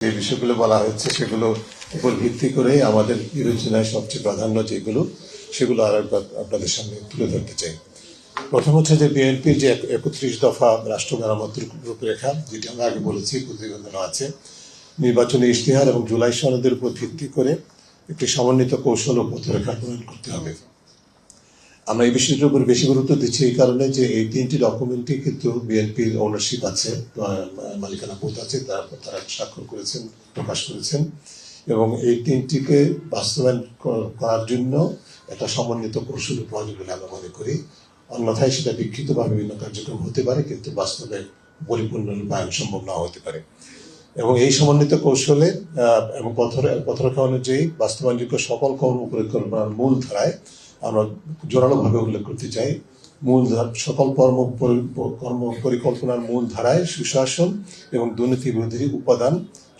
যে বিষয়গুলো বলা হয়েছে সেগুলো উপর ভিত্তি করে আমাদের বিবেচনায় সবচেয়ে প্রাধান্য যেগুলো সেগুলো আর একবার আপনাদের সামনে তুলে ধরতে চাই। প্রথম হচ্ছে যে বিএনপির যে 31 দফা রাষ্ট্র মেরামতের রূপরেখা, যেটি আমরা আগে বলেছি প্রতিবেদন আছে, নির্বাচনী ইশতেহার এবং জুলাই সনদের উপর ভিত্তি করে একটি সমন্বিত কৌশল ও পথরেখা প্রণয়ন করতে হবে। আমরা এই বিষয়টির উপর বেশি গুরুত্ব দিচ্ছি এই কারণে যে এই তিনটি ডকুমেন্টই কিন্তু বিএনপির ওনারশিপ আছে, মালিকানা বোধ আছে, তারা স্বাক্ষর করেছেন, প্রকাশ করেছেন, এবং এই তিনটিকে বাস্তবায়ন করার জন্য একটা সমন্বিত কৌশলের প্রয়োজন বলে আমরা মনে করি। অন্যথায় সেটা বিক্ষিপ্তভাবে বিভিন্ন কার্যক্রম হতে পারে, কিন্তু বাস্তবে পরিপূর্ণ রূপায়ণ সম্ভব নাও হতে পারে। এবং এই সমন্বিত কৌশলে এবং পথরেখা অনুযায়ী বাস্তবায়নযোগ্য সকল কর্ম পরিকল্পনার মূল ধারায় আমরা জোরালোভাবে উল্লেখ করতে চাই। সকল কর্ম পরিকল্পনার মূল ধারায় সুশাসন এবং দুর্নীতি বিরোধী উপাদান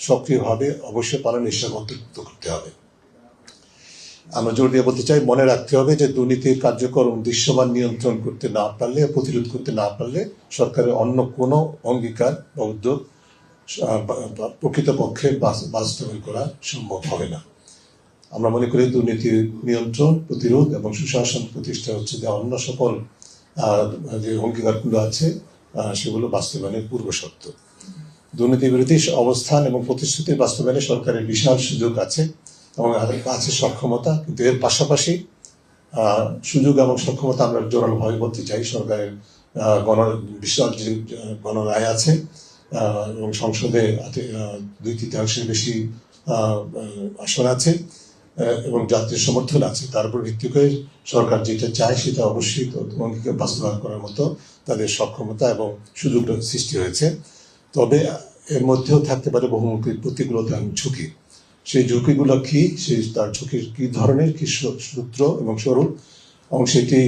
সক্রিয়ভাবে অবশ্যই পালন হিসাবে অন্তর্ভুক্ত করতে হবে। আমরা জোর দিয়ে বলতে চাই, মনে রাখতে হবে যে দুর্নীতির কার্যক্রম দৃশ্যমান নিয়ন্ত্রণ করতে না পারলে, প্রতিরোধ করতে না পারলে সরকারের অন্য কোনো অঙ্গীকার বা উদ্যোগ প্রকৃতপক্ষে বাস্তবায়ন করা সম্ভব হবে না। আমরা মনে করি দুর্নীতির নিয়ন্ত্রণ, প্রতিরোধ এবং সুশাসন প্রতিষ্ঠা হচ্ছে যে অন্য সকল যে অঙ্গীকারগুলো আছে সেগুলো বাস্তবায়নের পূর্ব শর্ত। দুর্নীতি বিরোধী অবস্থান এবং প্রতিশ্রুতির বাস্তবায়নে সরকারের বিশাল সুযোগ আছে এবং আছে সক্ষমতা, কিন্তু এর পাশাপাশি সুযোগ এবং সক্ষমতা আমরা জোরালোভাবে বলতে চাই। সরকারের বিশাল যে গণরায় আছে এবং সংসদে 2/3 বেশি আসন আছে এবং জাতীয় সমর্থন আছে। তার উপর ভিত্তি করে সরকার যেটা চায় সেটা অবশ্যই অঙ্গীকার বাস্তবায়ন করার মতো তাদের সক্ষমতা এবং সুযোগ সৃষ্টি হয়েছে। তবে এর মধ্যেও থাকতে পারে বহুমুখী প্রতিকূলতা এবং ঝুঁকি। সেই ঝুঁকিগুলো কি, তার ঝুঁকির কি ধরনের, কি সূত্র এবং স্বরূপ, এবং সেটি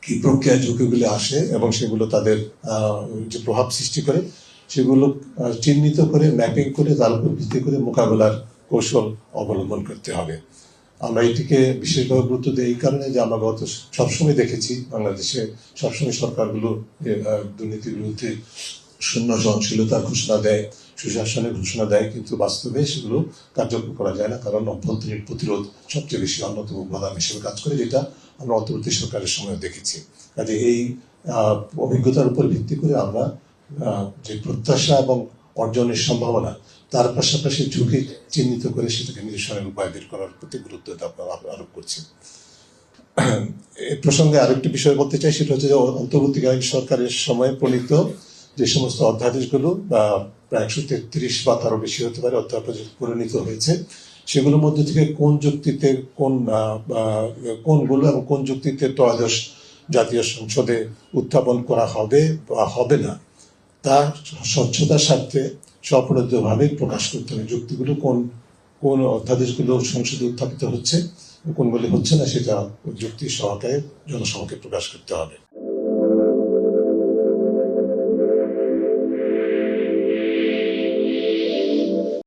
কি প্রক্রিয়া ঝুঁকিগুলো আসে এবং সেগুলো তাদের যে প্রভাব সৃষ্টি করে সেগুলো চিহ্নিত করে ম্যাপিং করে তার উপর ভিত্তি করে মোকাবেলার কৌশল অবলম্বন করতে হবে। আমরা এটিকে বিশেষভাবে গুরুত্ব দিই এই কারণে যে আমরা সবসময় দেখেছি বাংলাদেশে সবসময় সরকারগুলো দুর্নীতির বিরুদ্ধে শূন্য সহনশীলতার ঘোষণা দেয়, সুশাসনের ঘোষণা দেয়, কিন্তু বাস্তবে সেগুলো কার্যকর করা যায় না, কারণ অভ্যন্তরীণ প্রতিরোধ সবচেয়ে বেশি অন্যতম উপাদান হিসেবে কাজ করে, যেটা আমরা অন্তর্বর্তী সরকারের সময় দেখেছি। কাজে এই অভিজ্ঞতার উপর ভিত্তি করে আমরা যে প্রত্যাশা এবং অর্জনের সম্ভাবনা তার পাশাপাশি ঝুঁকি চিহ্নিত করে সেটাকে নিরসনের উপায় বের করার প্রতি গুরুত্ব আরোপ করছি। এই প্রসঙ্গে আরেকটি বিষয় বলতে চাই, সেটা হচ্ছে যে অন্তর্বর্তীকালীন সরকারের সময় প্রণীত যে সমস্ত অধ্যাদেশগুলো প্রায় 133 বা তারও বেশি হতে পারে অধ্যাদেশ পরিণত হয়েছে, সেগুলোর মধ্যে থেকে কোন যুক্তিতে কোনগুলো এবং কোন যুক্তিতে ত্রয়োদশ জাতীয় সংসদে উত্থাপন করা হবে বা হবে না, তার স্বচ্ছতার স্বার্থে স্বপ্রণোদিতভাবে প্রকাশ করতে হবে। যুক্তিগুলো কোন অধ্যাদেশগুলো সংসদে উত্থাপিত হচ্ছে, কোনগুলি হচ্ছে না, সেটা যুক্তি সহকারে জনসভাকে প্রকাশ করতে হবে।